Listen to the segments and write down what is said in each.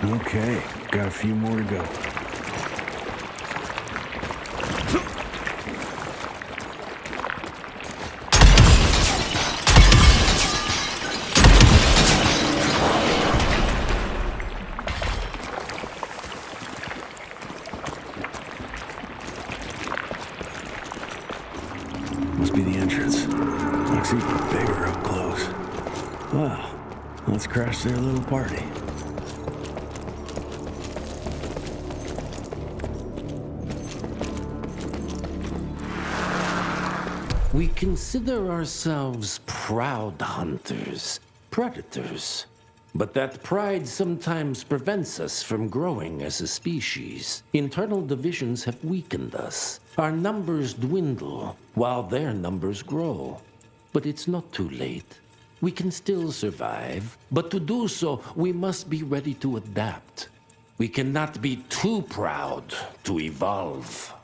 Okay, got a few more to go. Must be the entrance. Looks even bigger up close. Well, let's crash their little party. We consider ourselves proud hunters, predators. But that pride sometimes prevents us from growing as a species. Internal divisions have weakened us. Our numbers dwindle while their numbers grow. But it's not too late. We can still survive, but to do so, we must be ready to adapt. We cannot be too proud to evolve.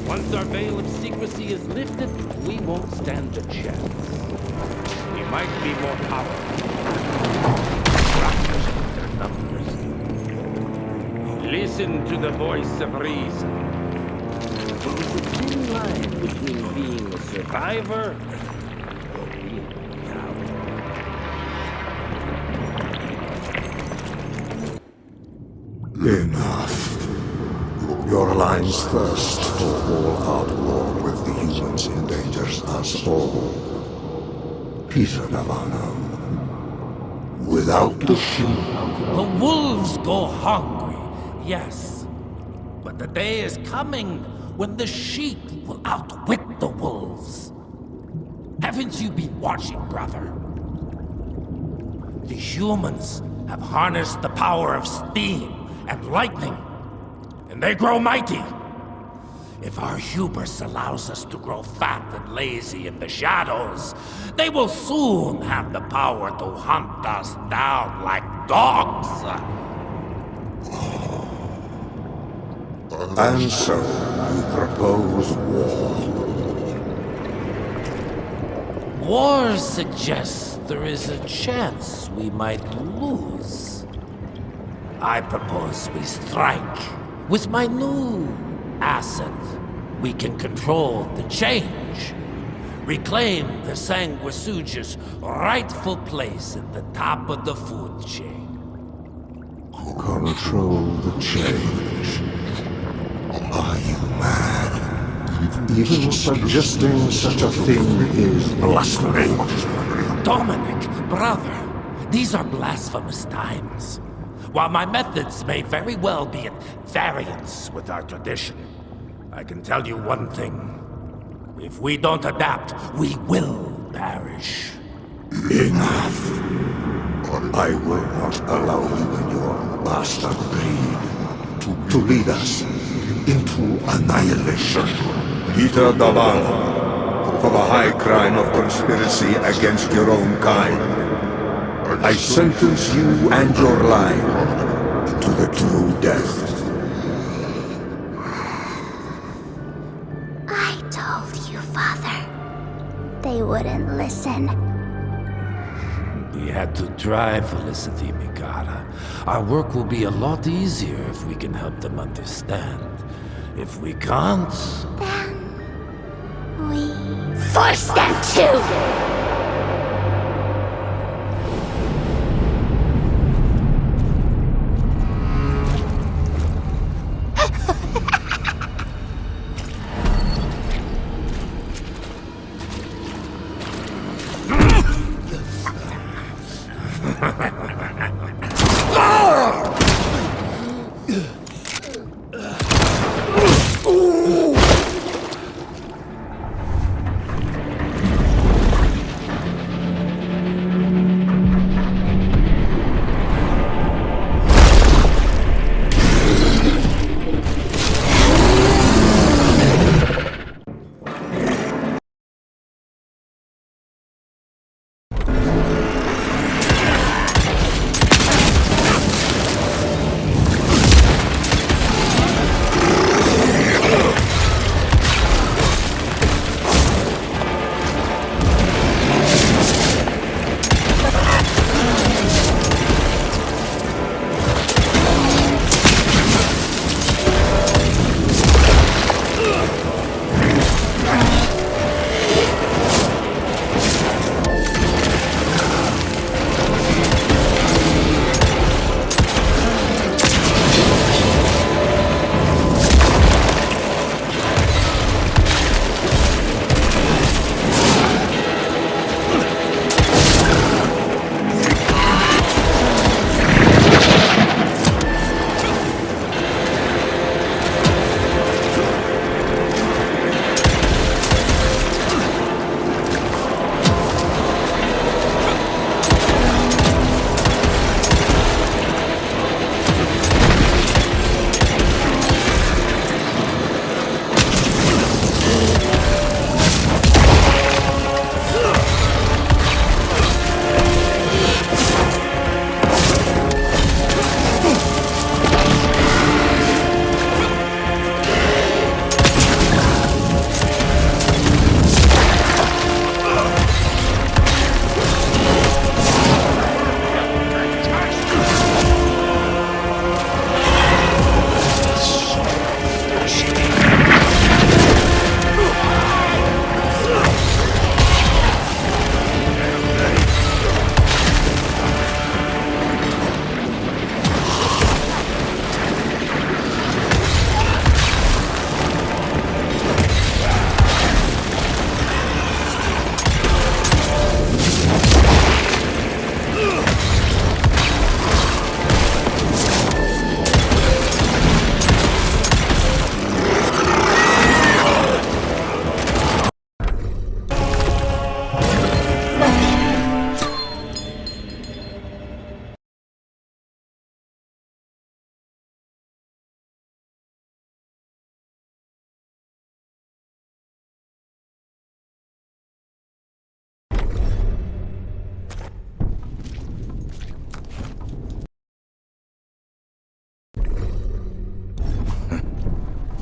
Once our veil of secrecy is lifted, we won't stand a chance. We might be more powerful. Their numbers. Listen to the voice of reason. It is a thin line between being a survivor or being a coward. Enough. Your alliance thirst for all-out war with the humans endangers us all. Peter Navanam. Without the sheep. The wolves go hungry, yes. But the day is coming when the sheep will outwit the wolves. Haven't you been watching, brother? The humans have harnessed the power of steam and lightning, and they grow mighty. If our hubris allows us to grow fat and lazy in the shadows, they will soon have the power to hunt us down like dogs. And so, you propose war. War suggests there is a chance we might lose. I propose we strike. With my new asset, we can control the change. Reclaim the Sanguisuga's rightful place at the top of the food chain. Control the change. Are you mad? Even suggesting such a thing is blasphemy. Dominic, brother, these are blasphemous times. While my methods may very well be at variance with our tradition, I can tell you one thing. If we don't adapt, we will perish. Enough. I will not allow you and your bastard breed to lead us into annihilation. Peter Davana, for the high crime of conspiracy against your own kind, I sentence you and your line to the true death. I told you, Father. They wouldn't listen. We had to try, Felicity Mikata. Our work will be a lot easier if we can help them understand. If we can't... Then we force them to!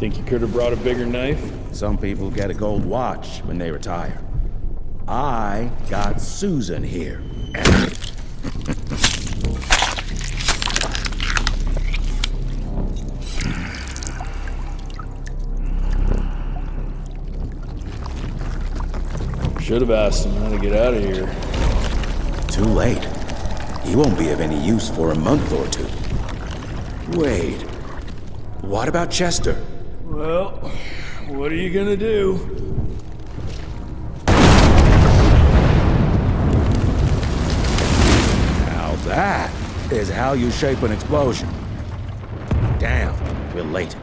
Think you could have brought a bigger knife? Some people get a gold watch when they retire. I got Susan here. Should have asked him how to get out of here. Too late. He won't be of any use for a month or two. Wait. What about Chester? Well, what are you gonna do? Now that is how you shape an explosion. Damn, we're late.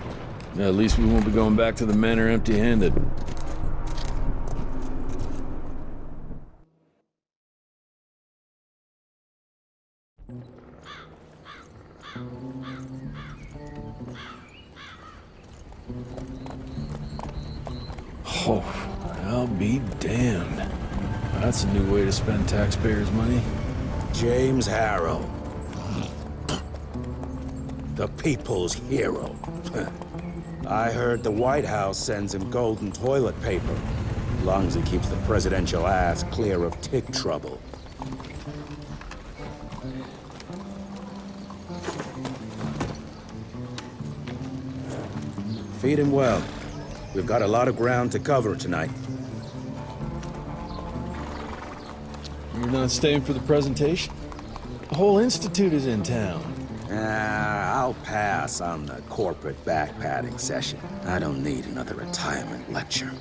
At least we won't be going back to the manor empty-handed. Oh, I'll be damned. That's a new way to spend taxpayers' money. James Harrow. The people's hero. I heard the White House sends him golden toilet paper. As long as he keeps the presidential ass clear of tick trouble. Feed him well. We've got a lot of ground to cover tonight. You're not staying for the presentation? The whole institute is in town. I'll pass on the corporate backpatting session. I don't need another retirement lecture.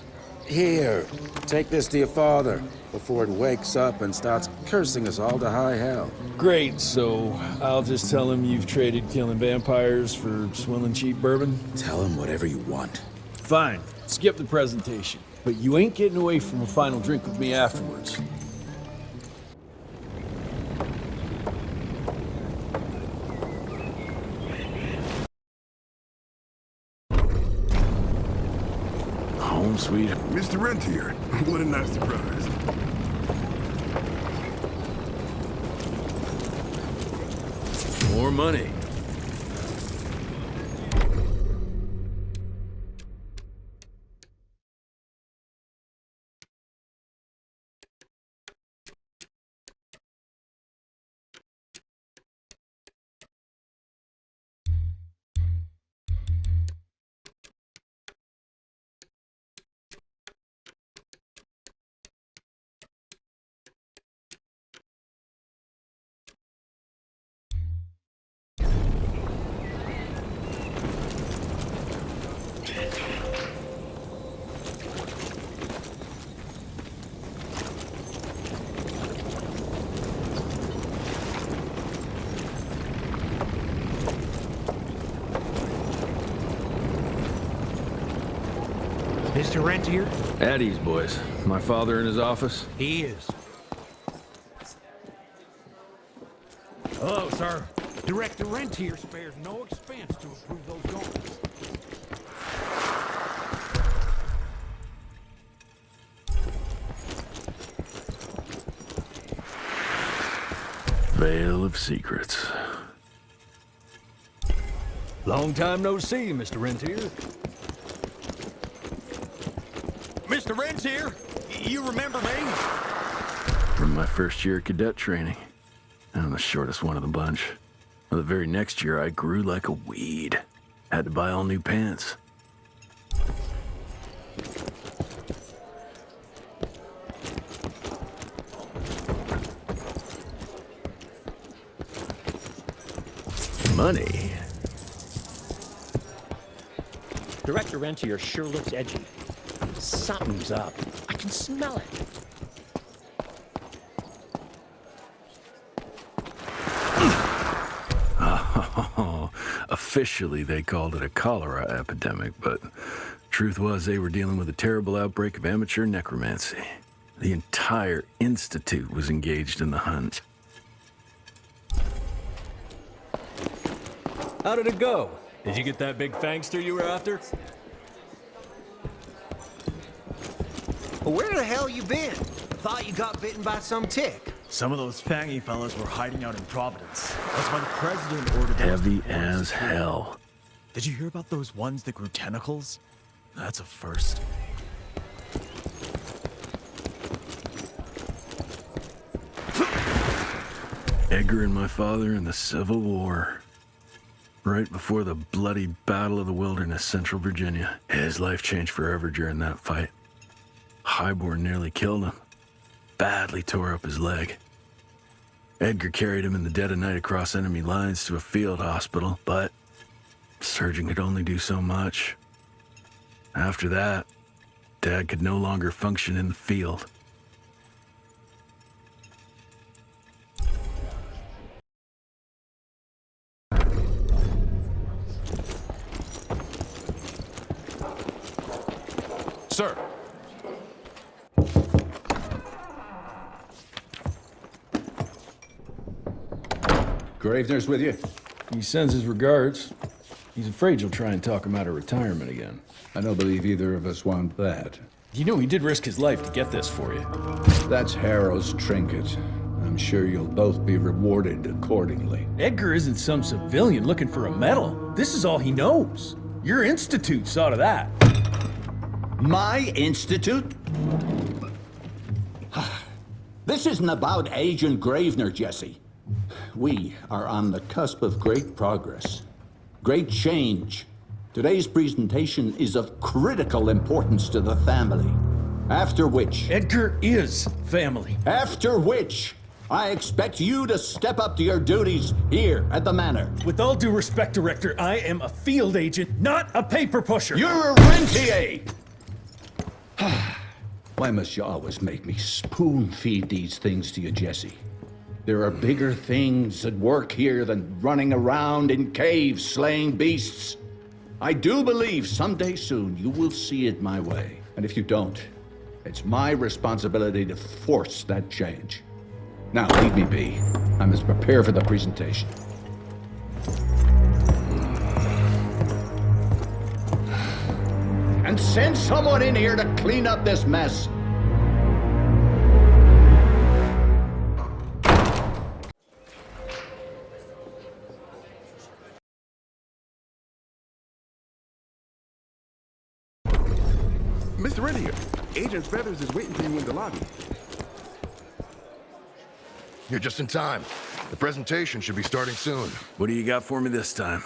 Here, take this to your father before it wakes up and starts cursing us all to high hell. Great, so I'll just tell him you've traded killing vampires for swilling cheap bourbon? Tell him whatever you want. Fine, skip the presentation. But you ain't getting away from a final drink with me afterwards. Home sweet. Mr. Rentier, what a nice surprise. More money. Mr. Rentier? At ease, boys. My father in his office? He is. Hello, sir. Director Rentier spares no expense to approve those goals. Veil of Secrets. Long time no see, Mr. Rentier. Mr. Rentier, you remember me? From my first year of cadet training. I'm the shortest one of the bunch. Well, the very next year, I grew like a weed. Had to buy all new pants. Money. Director Rentier sure looks edgy. Something's up. I can smell it. Officially, they called it a cholera epidemic, but truth was they were dealing with a terrible outbreak of amateur necromancy. The entire institute was engaged in the hunt. How did it go? Did you get that big fangster you were after? Where the hell you been? Thought you got bitten by some tick. Some of those fangy fellas were hiding out in Providence. That's why the president ordered them Heavy to as hell. Did you hear about those ones that grew tentacles? That's a first. Edgar and my father in the Civil War. Right before the bloody Battle of the Wilderness, Central Virginia. His life changed forever during that fight. Highborn nearly killed him. Badly tore up his leg. Edgar carried him in the dead of night across enemy lines to a field hospital, but the surgeon could only do so much. After that, Dad could no longer function in the field. Sir. Gravener's with you? He sends his regards. He's afraid you'll try and talk him out of retirement again. I don't believe either of us want that. You know he did risk his life to get this for you. That's Harrow's trinket. I'm sure you'll both be rewarded accordingly. Edgar isn't some civilian looking for a medal. This is all he knows. Your institute saw to that. My institute? This isn't about Agent Gravener, Jesse. We are on the cusp of great progress, great change. Today's presentation is of critical importance to the family. After which... Edgar is family. After which, I expect you to step up to your duties here at the Manor. With all due respect, Director, I am a field agent, not a paper pusher. You're a rentier! Why must you always make me spoon-feed these things to you, Jesse? There are bigger things at work here than running around in caves slaying beasts. I do believe someday soon you will see it my way. And if you don't, it's my responsibility to force that change. Now, leave me be. I must prepare for the presentation. And send someone in here to clean up this mess. Mr. Rentier, Agent Feathers is waiting for you in the lobby. You're just in time. The presentation should be starting soon. What do you got for me this time?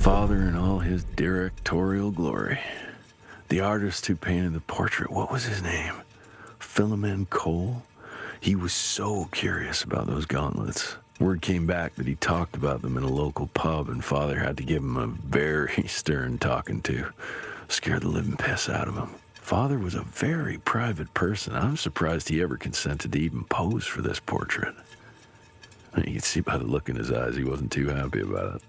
Father in all his directorial glory. The artist who painted the portrait, what was his name? Philomen Cole? He was so curious about those gauntlets. Word came back that he talked about them in a local pub, and Father had to give him a very stern talking to. Scared the living piss out of him. Father was a very private person. I'm surprised he ever consented to even pose for this portrait. You could see by the look in his eyes he wasn't too happy about it.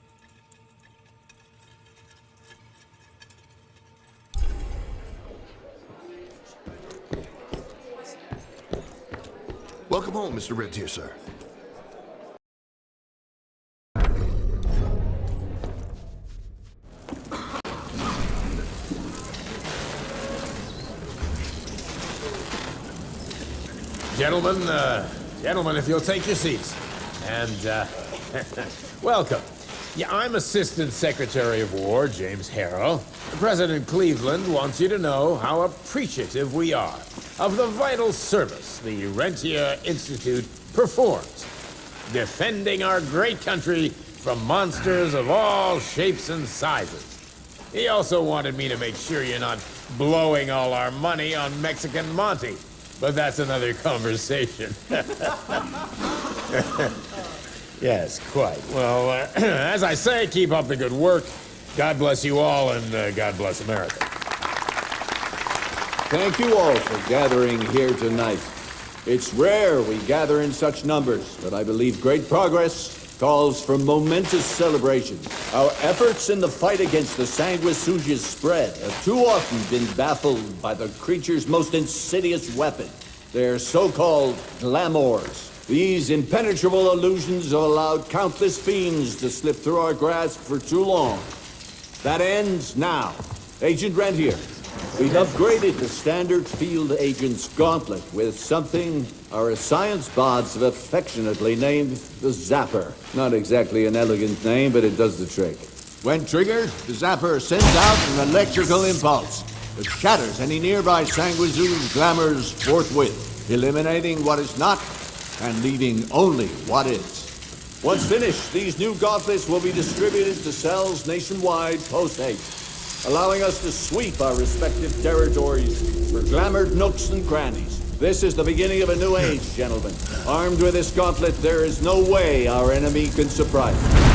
Welcome home, Mr. Rentier, sir. Gentlemen, if you'll take your seats. And, welcome. Yeah, I'm Assistant Secretary of War, James Harrow. President Cleveland wants you to know how appreciative we are of the vital service the Rentier Institute performs, defending our great country from monsters of all shapes and sizes. He also wanted me to make sure you're not blowing all our money on Mexican Monty, but that's another conversation. Yes, quite. Well, as I say, keep up the good work. God bless you all, and God bless America. Thank you all for gathering here tonight. It's rare we gather in such numbers, but I believe great progress calls for momentous celebration. Our efforts in the fight against the sanguisuga's spread have too often been baffled by the creature's most insidious weapon, their so-called glamours. These impenetrable illusions have allowed countless fiends to slip through our grasp for too long. That ends now. Agent Rentier, we've upgraded the standard field agent's gauntlet with something our science bots have affectionately named the Zapper. Not exactly an elegant name, but it does the trick. When triggered, the Zapper sends out an electrical impulse that shatters any nearby sanguisuga's glamours forthwith, eliminating what is not and leaving only what is. Once finished, these new gauntlets will be distributed to cells nationwide post-haste, allowing us to sweep our respective territories for glamored nooks and crannies. This is the beginning of a new age, gentlemen. Armed with this gauntlet, there is no way our enemy can surprise us.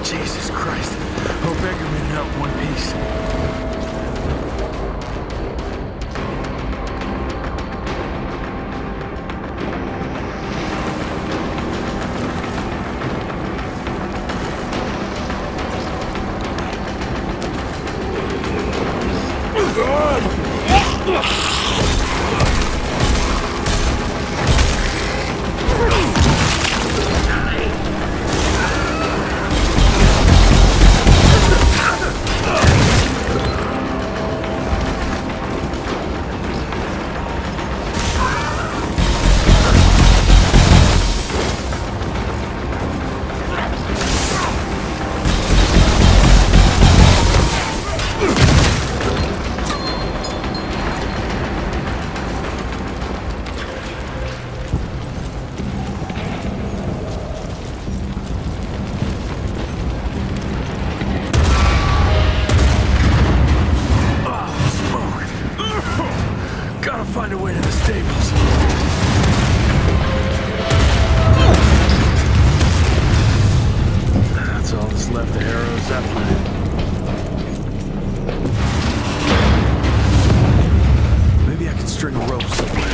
Jesus Christ. Hope Edgar made it out in one piece. Find a way to the stables. That's all that's left of Harrow's that plan? Maybe I can string a rope somewhere.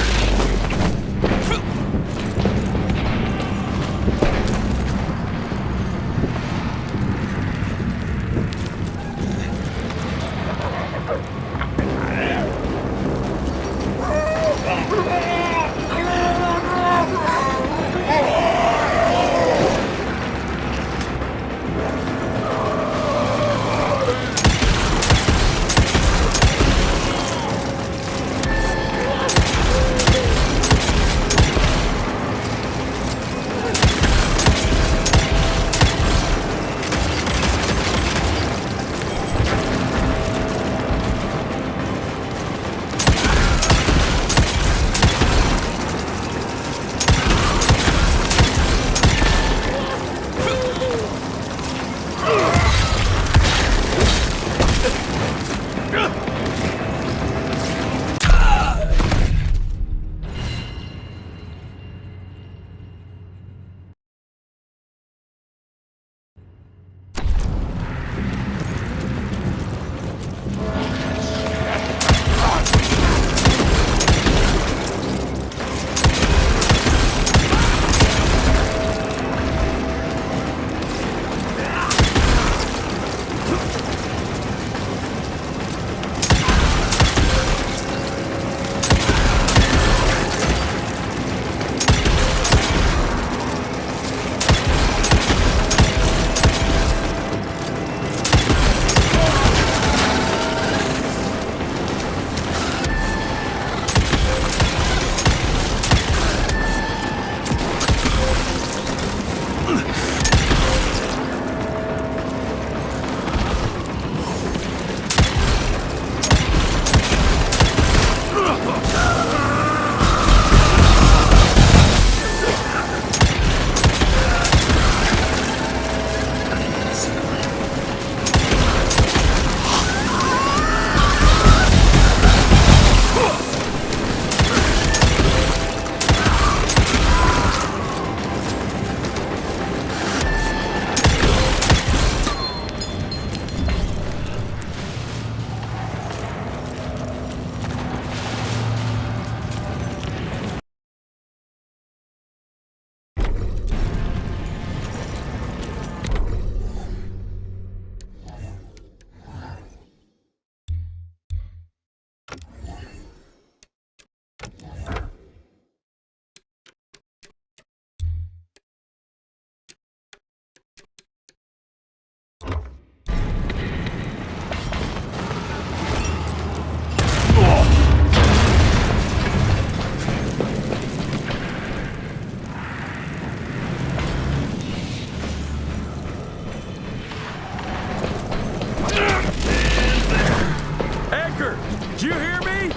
Did you hear me?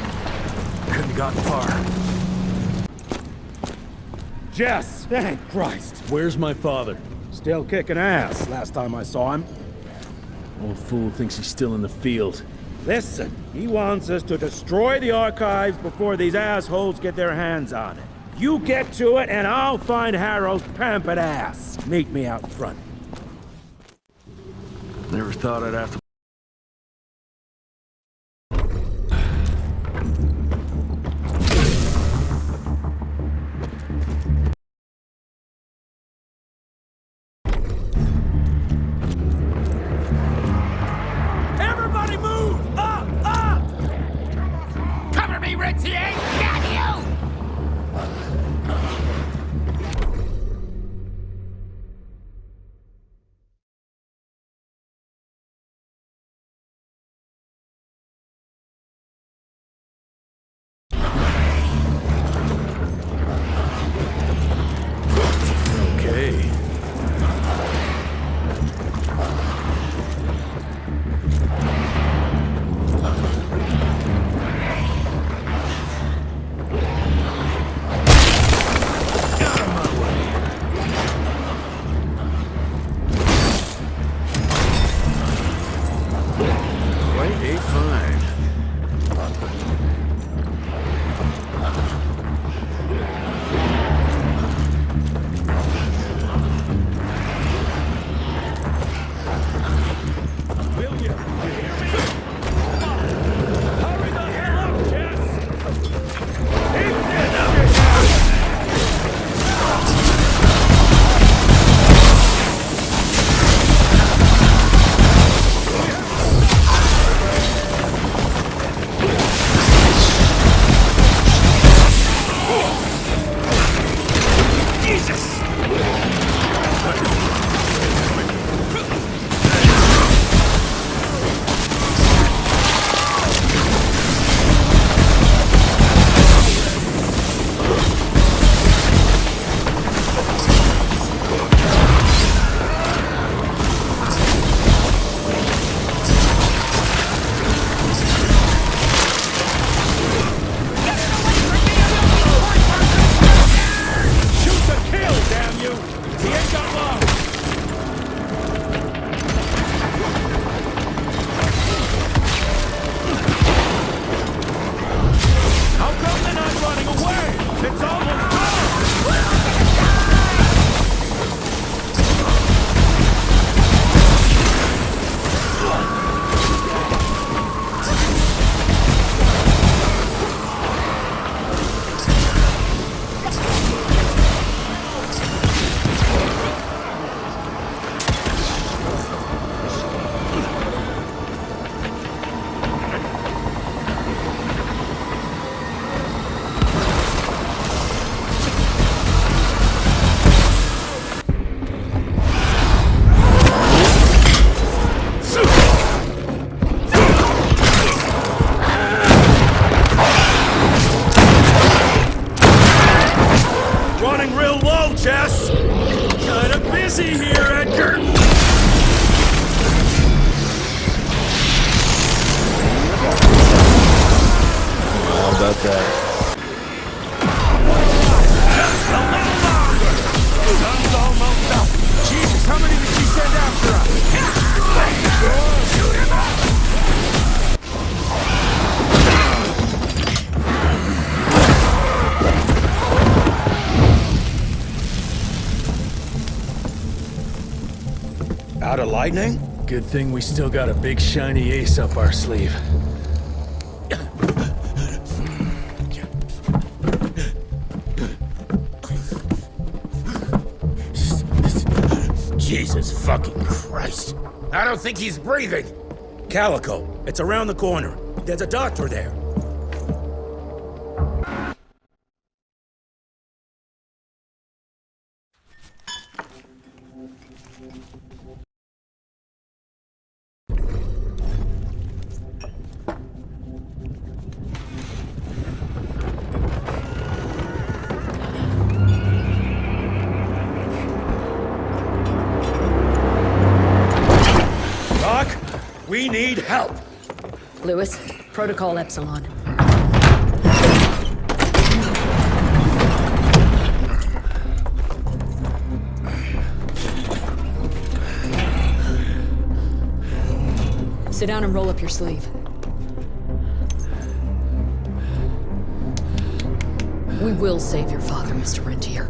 Couldn't have gotten far. Jess, thank Christ. Where's my father? Still kicking ass last time I saw him. Old fool thinks he's still in the field. Listen, he wants us to destroy the archives before these assholes get their hands on it. You get to it, and I'll find Harrow's pampered ass. Meet me out front. Never thought I'd have to. Everybody move! Up! Up! Cover me, Ritzy! Got you! Okay. that. Sun's almost up. Jesus, how many did she send after us? Shoot him up! Out of lightning? Good thing we still got a big shiny ace up our sleeve. Jesus fucking Christ. I don't think he's breathing. Calico, it's around the corner. There's a doctor there. Doc, we need help. Lewis, Protocol Epsilon. Sit down and roll up your sleeve. We will save your father, Mr. Rentier.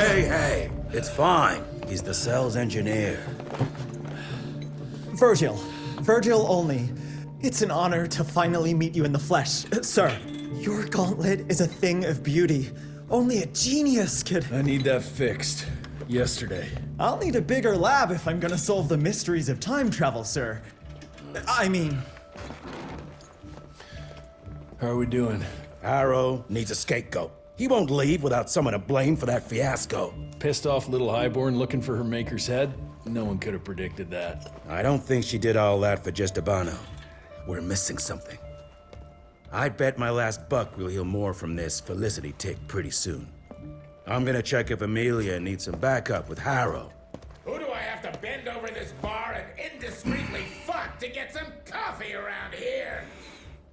Hey, it's fine. He's the cell's engineer. Virgil. Virgil only. It's an honor to finally meet you in the flesh. Sir, your gauntlet is a thing of beauty. Only a genius could... I need that fixed. Yesterday. I'll need a bigger lab if I'm gonna solve the mysteries of time travel, sir. I mean... How are we doing? Harrow needs a scapegoat. He won't leave without someone to blame for that fiasco. Pissed off little highborn looking for her maker's head? No one could have predicted that. I don't think she did all that for just Abano. We're missing something. I'd bet my last buck we'll hear more from this Felicity tick pretty soon. I'm gonna check if Amelia needs some backup with Harrow. Who do I have to bend over this bar and indiscreetly fuck to get some coffee around here?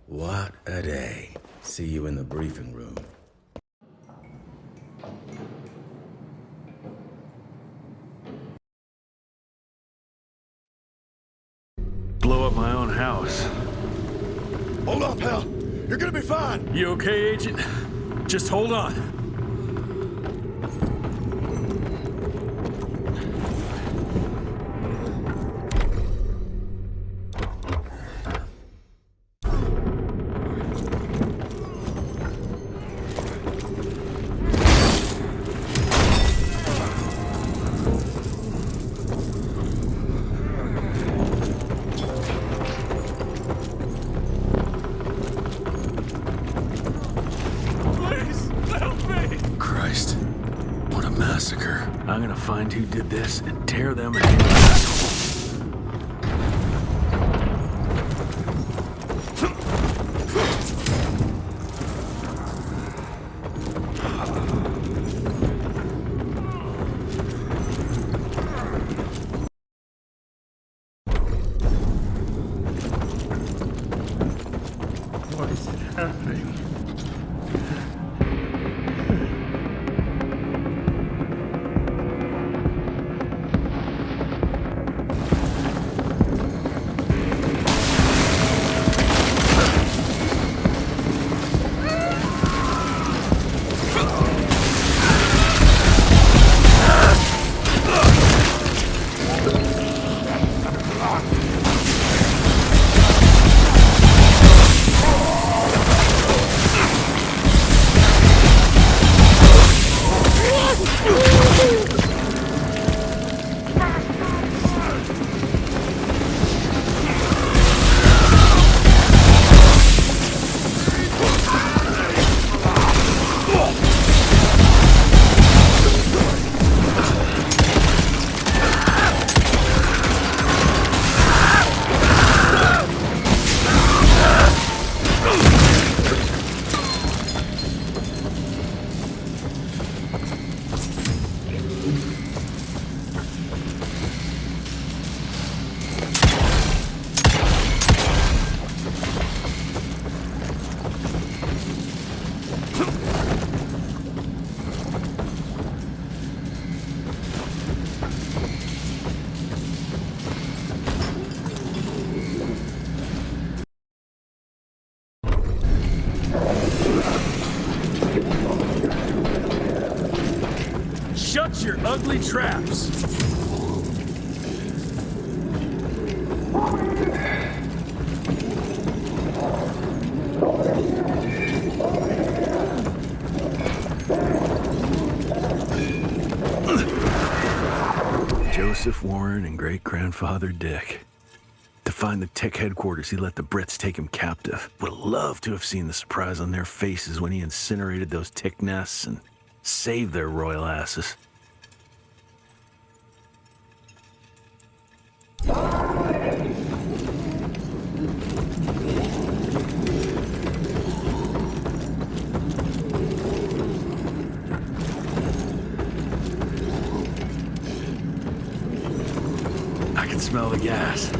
What a day. See you in the briefing room. Blow up my own house. Hold up, pal. You're gonna be fine. You okay, Agent? Just hold on. Massacre. I'm gonna find who did this and tear them a new asshole. What is happening? your ugly traps. Joseph Warren and great-grandfather Dick. To find the Tick headquarters, he let the Brits take him captive. Would have loved to have seen the surprise on their faces when he incinerated those Tick nests and saved their royal asses. I can smell the gas.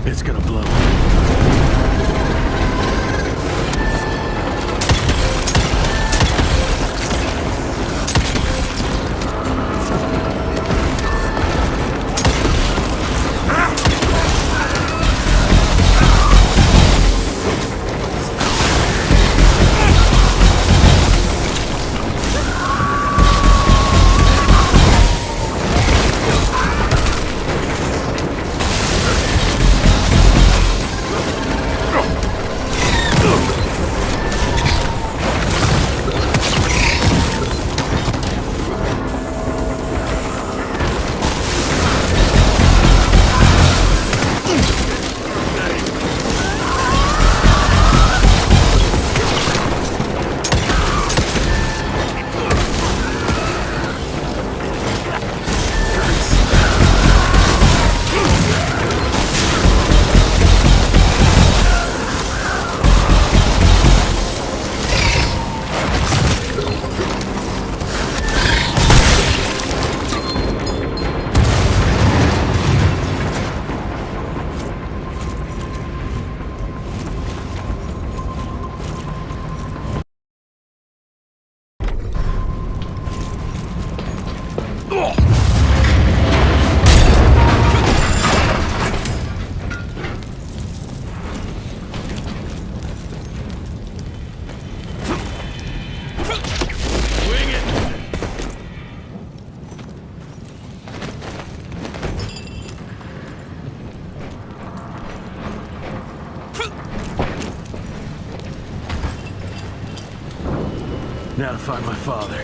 It's gonna blow. Now to find my father.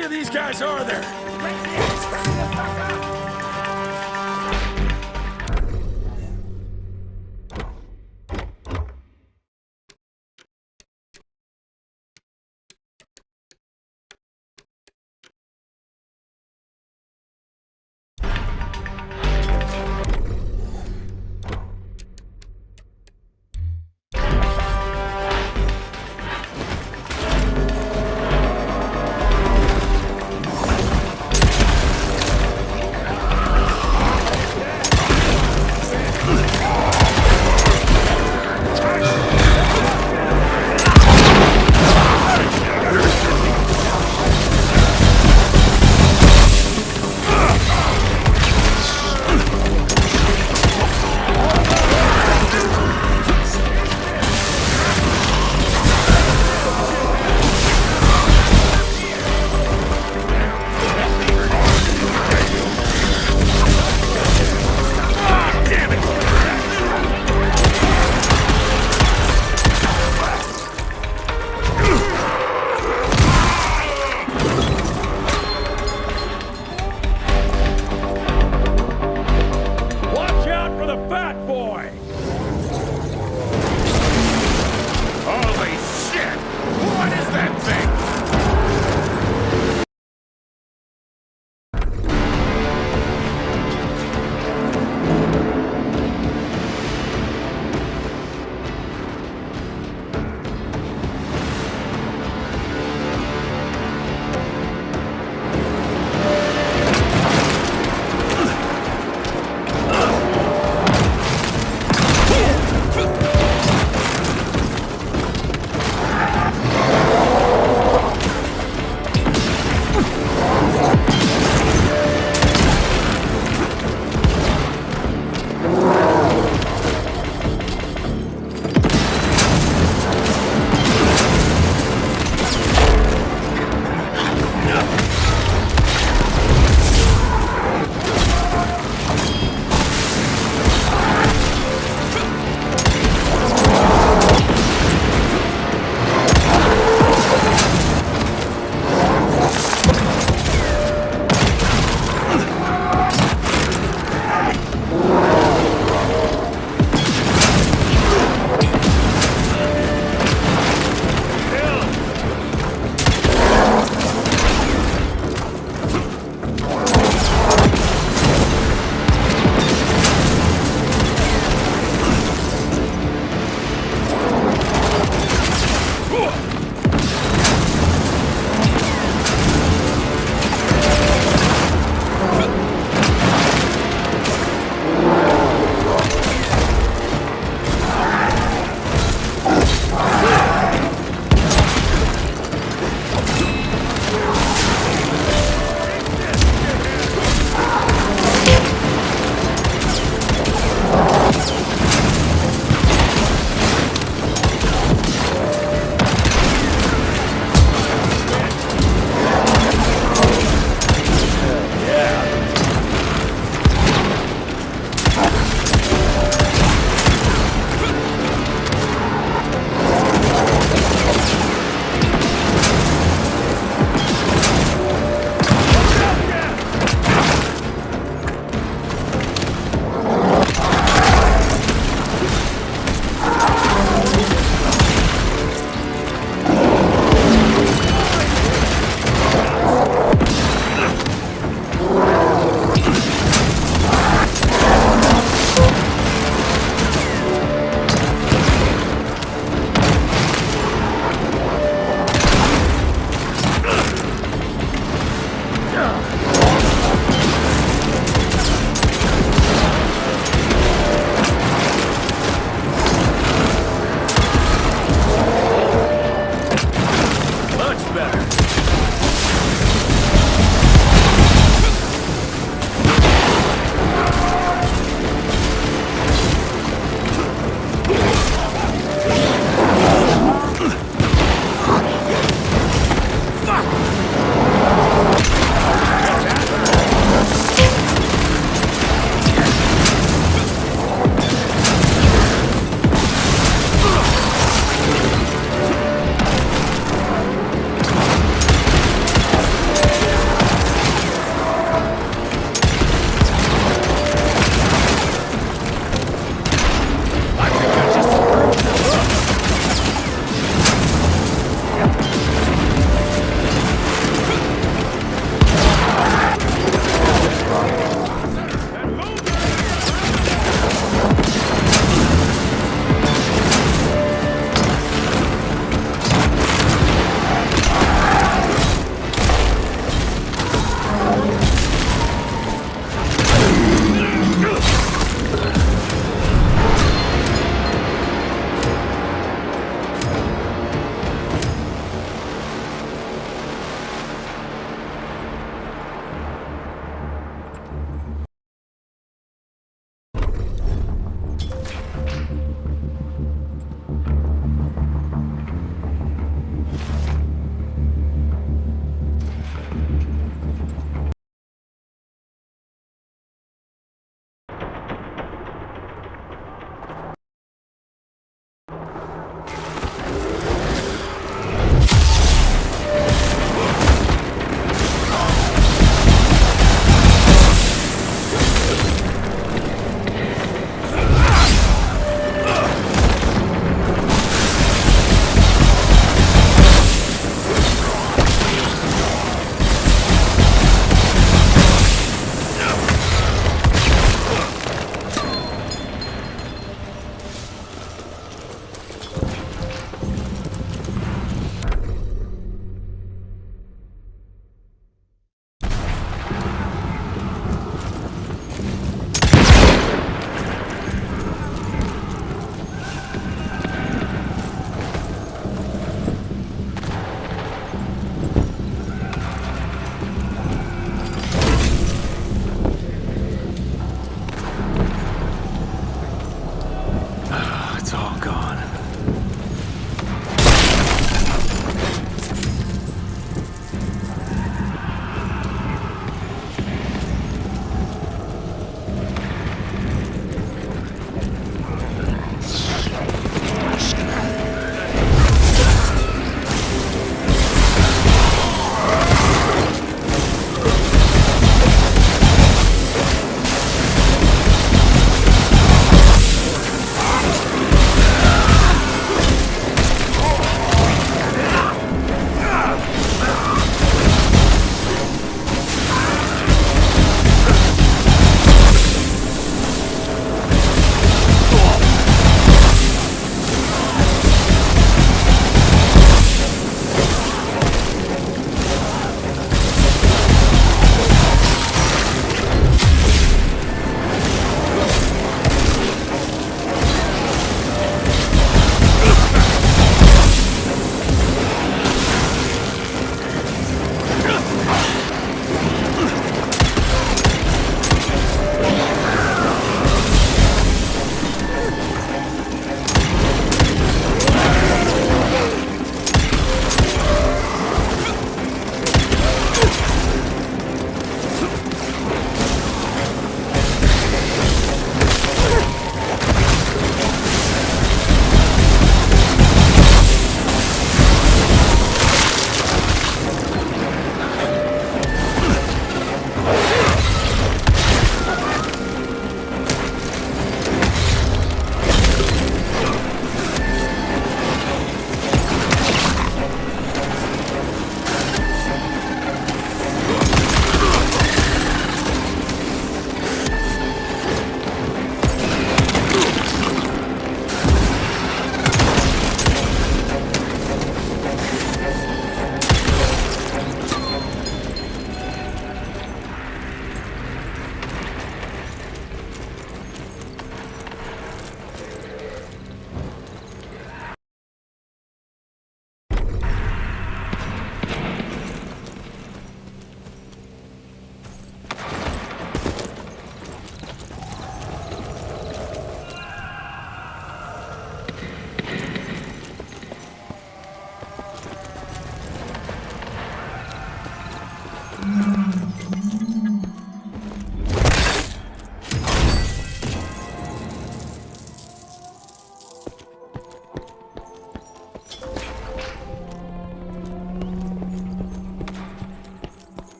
many of these guys are there?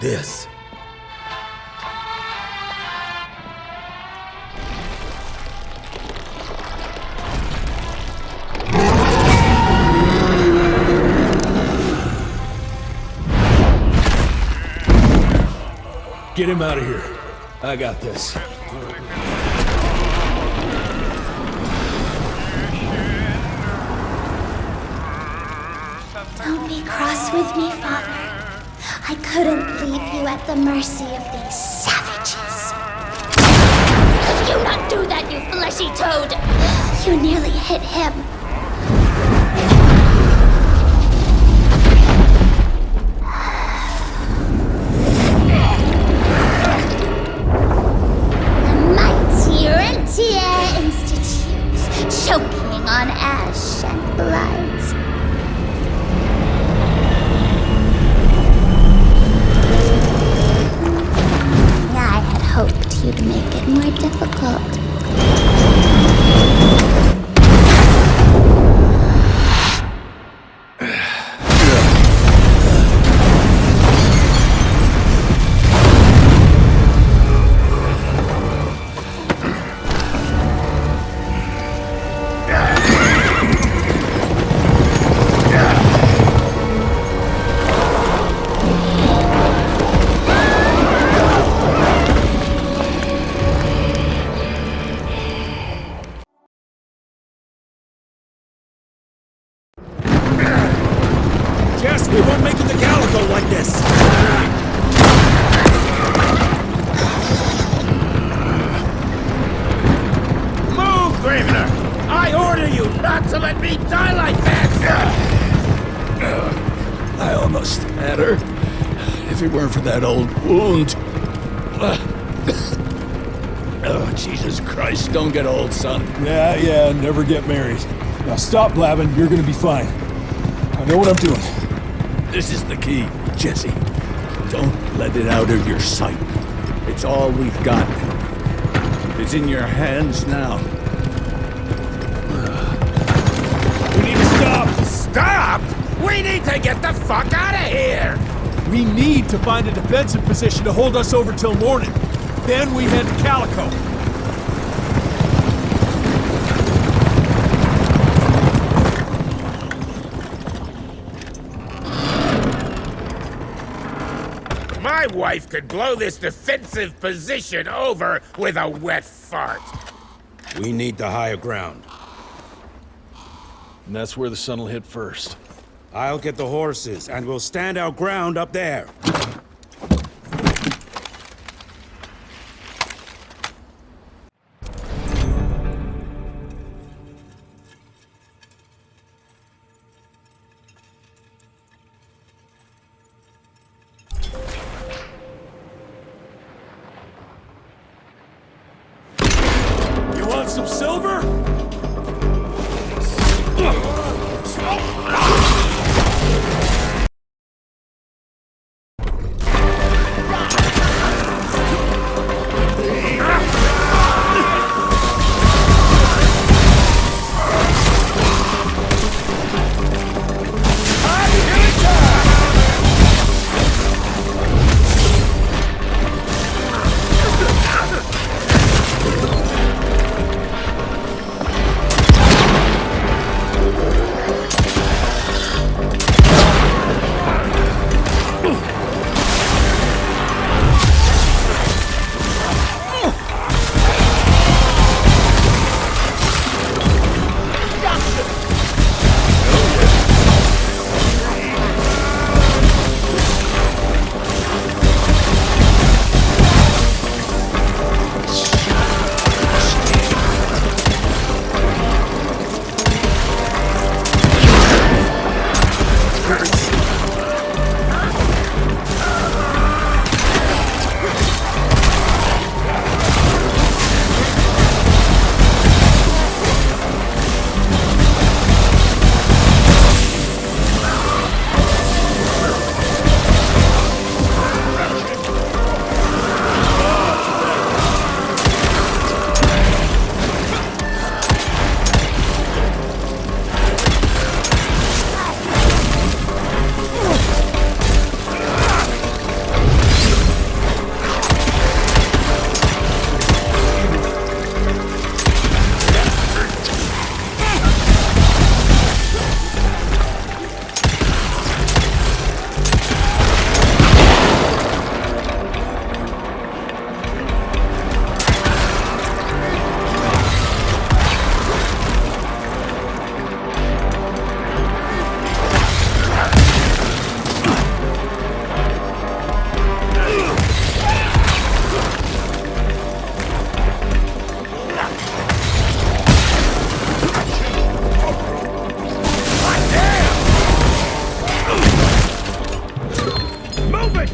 this? Get him out of here. I got this. Don't be cross with me, Father. I couldn't leave you at the mercy of these savages. Could you not do that, you fleshy toad? You nearly hit him. The mighty Rentier Institute, choking on ash and blood. I had hoped you'd make it more difficult. Jess, we won't make it to Calico like this! Move, Gravener! I order you not to let me die like that! I almost had her. If it weren't for that old wound. Oh, Jesus Christ, don't get old, son. Yeah, never get married. Now stop blabbing, you're gonna be fine. I know what I'm doing. This is the key, Jesse. Don't let it out of your sight. It's all we've got. It's in your hands now. We need to stop! Stop! We need to get the fuck out of here! We need to find a defensive position to hold us over till morning. Then we head to Calico. My wife could blow this defensive position over with a wet fart. We need the higher ground. And that's where the sun will hit first. I'll get the horses, and we'll stand our ground up there. You want some silver?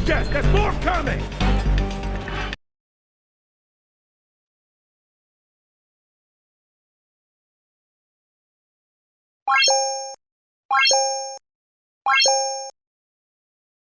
Jess, there's more coming!